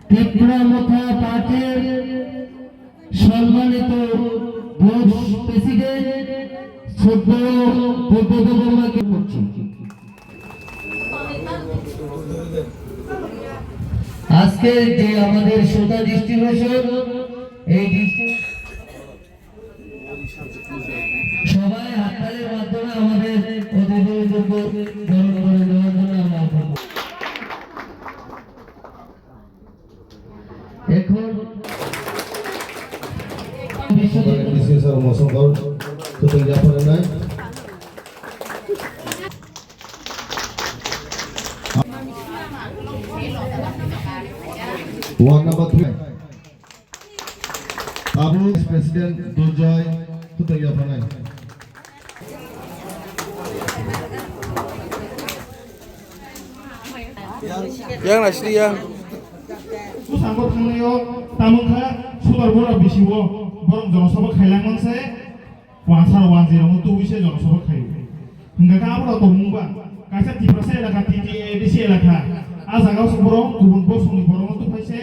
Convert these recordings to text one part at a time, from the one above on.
ত্রিপুরা পার্টির সম্মানিত প্রেসিডেন্ট শ্রদ্ধেয় বুদ্ধদেবকে করছি। আজকে যে আমাদের শ্রোতা ডিস্ট্রিবিউশন এই সবাই হাততালির মাধ্যমে আমাদের অতিথিদেরকে গ্রহণ করে দেওয়ার জন্য আমরা এখন বিশেষার মসংকর khwtwng জাপানাই Ward number 3 Abu President Durjoy khwtwng জাপানাই Yang asli yang Susangko thangnayo tamungkha sudarborok bisiwo borok jonasabha khailang manse 110 tuise jonasabha khayo hingga abro tomungba kaisa tiprasa elaka TTADC elaka a jagao borok gubun bosongni borok to paise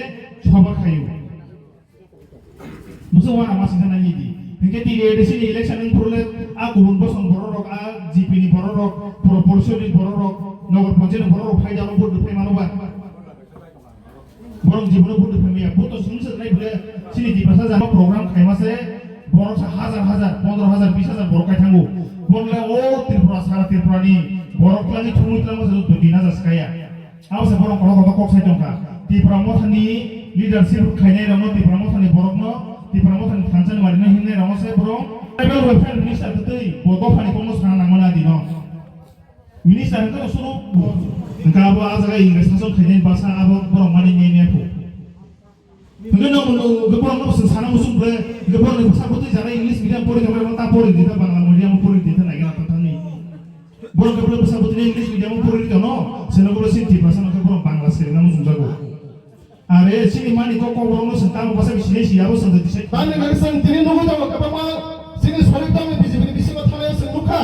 sabha khayo muso wana masina nai di hingga TTADC ni election in prole a gubun bosong borok a GP ni borok proportion ni borok nogor panchayat borok phaidano board pe manoba borong জীবনে বুদ্ধ ফেমিয়া বুদ্ধ সংসদ নাই বলে চিনি দিপাসা জানো programme খাইমাসে বড় হাজার হাজার 15,000 20,000 বড় কাইথাঙ্গো বললে ও ত্রিপুরা সারা ত্রিপুরানি বড় ক্লানি থুমুইতলা মসে দুদিনা জাসকায়া आवसे বড় কত কত কক সাইতংকা ত্রিপুরা মথানি লিডারশিপ খাইনাই রং ত্রিপুরা মথানি বড়কনো ত্রিপুরা মথানি থানচান মারিনা হিননাই রংসে বড় ট্রাইবেল ওয়েলফেয়ার মিনিস্টার তৈ বগফানি কোনো সানা নামনা দিনো মিনিস্টার তো শুরু Engkau aja Inggris langsung kayaknya bahasa apa orang mana ni aku. Mungkin orang orang sana musuh ber, orang bahasa apa tu cara Inggris medium pori kamera mana tak pori kita Bangla medium pori kita lagi nak tahu ni. Orang kalau bahasa apa tu Inggris medium pori kita no, sana kalau sih tiba sana kalau orang Bangla sih nama musuh jago. Are sini mana kau orang sentam bahasa bisnis siapa sentam bisnis. Tanya lagi sendiri nunggu jago kapal sini soalnya kami bisi matanya senuka.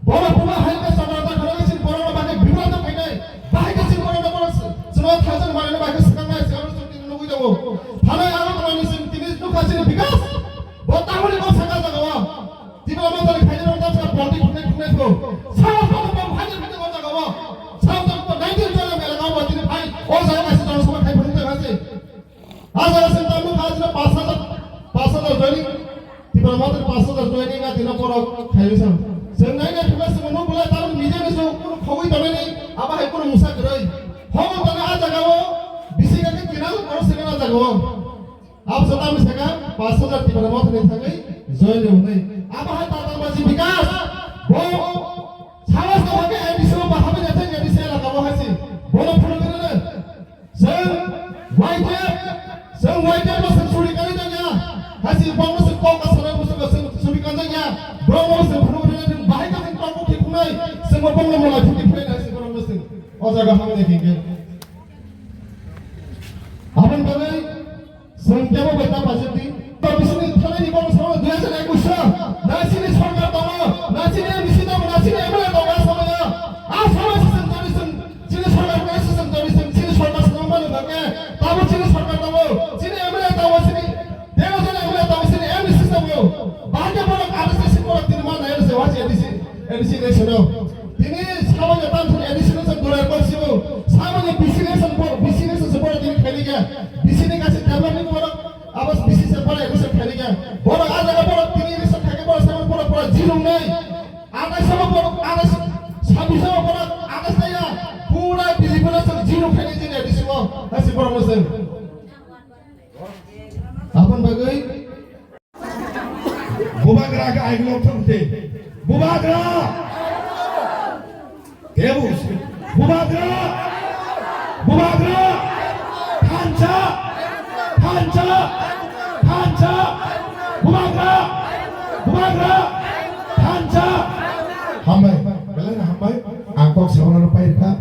Bawa hai ke sama tak kalau sini orang banyak bimbang tak kena. Bahaya sih orang orang semua thajan mana bahaya sekarang sekarang sini nunggu jago. Thanai orang orang sini nuka sini bigas. Bota boleh kau sakal jago. Tiba orang tadi kaya orang tadi sekarang politik punya tu. Sama sama kau kaya kau jago. Sama sama kau 19 jalan mereka kau buat ini bahaya. Oh saya masih jangan semua kaya politik masih. Ajar sentam nuka sini 5,000 joining. Tiba orang tadi 5,000 joining nggak tidak porok kaya sama. Sebenarnya juga semua boleh tahu নিজে কিছু কোনো খবরই তবে নেই আবার হয় কোনো মুসা করই খবর তবে আ জাগাও বিসি কাকে কিনাল করো সেখানে জাগাও আব সদা আমি সেকা 5,000 টিপার মত নেই থাকে জয় নেই নেই আবার হয় তাতাবাজি বিকাশ ও সাহস তোমাকে এডিসি বাহাবে যাচ্ছে এডিসি লাগাবো হাসি বড় ফলো করে না সে ওয়াইটে বসে চুরি করে জানা হাসি বড় সে কক আসলে বসে চুরি করে জানা বড় সে ফলো করে bahaya kan kamu kipunai semua bangla mulai kipunai nasi orang mesin ojaga kami dekinge apan bagai Amchaiwo beta Bashtali tapi sini thane ni bang sama 2021 nasi ni sarkar tahu nasi ni misi tahu nasi ni emang tahu sama ya sama sistem tadi sini sarkar punya sistem tadi sini sarkar sama mana bagai tahu sini sarkar tahu sini emang tahu sini dewa sana emang tahu sini emang sistem yo bahaya orang ada sistem orang tidak mana ya sewa edisi nasional. Ini sama je tanpa edisi nasional dolar bersih. Sama je bisnis sebuah ini kalinya. Bisnis kasih development orang, abas bisnis sebuah edisi kalinya. Orang ada orang ini edisi kaki orang sama orang zero naik. Ada sama orang ada sabi sama orang ada saya pura bisnis sama zero kalinya edisi lo. Kasih orang muslim. Apa bagai? Bakjakha ke air laut sampai. Bakjakha, Debus, Bakjakha, Panca, Bakjakha, Panca. Hambai, belah hambai, angkok seorang apa itu?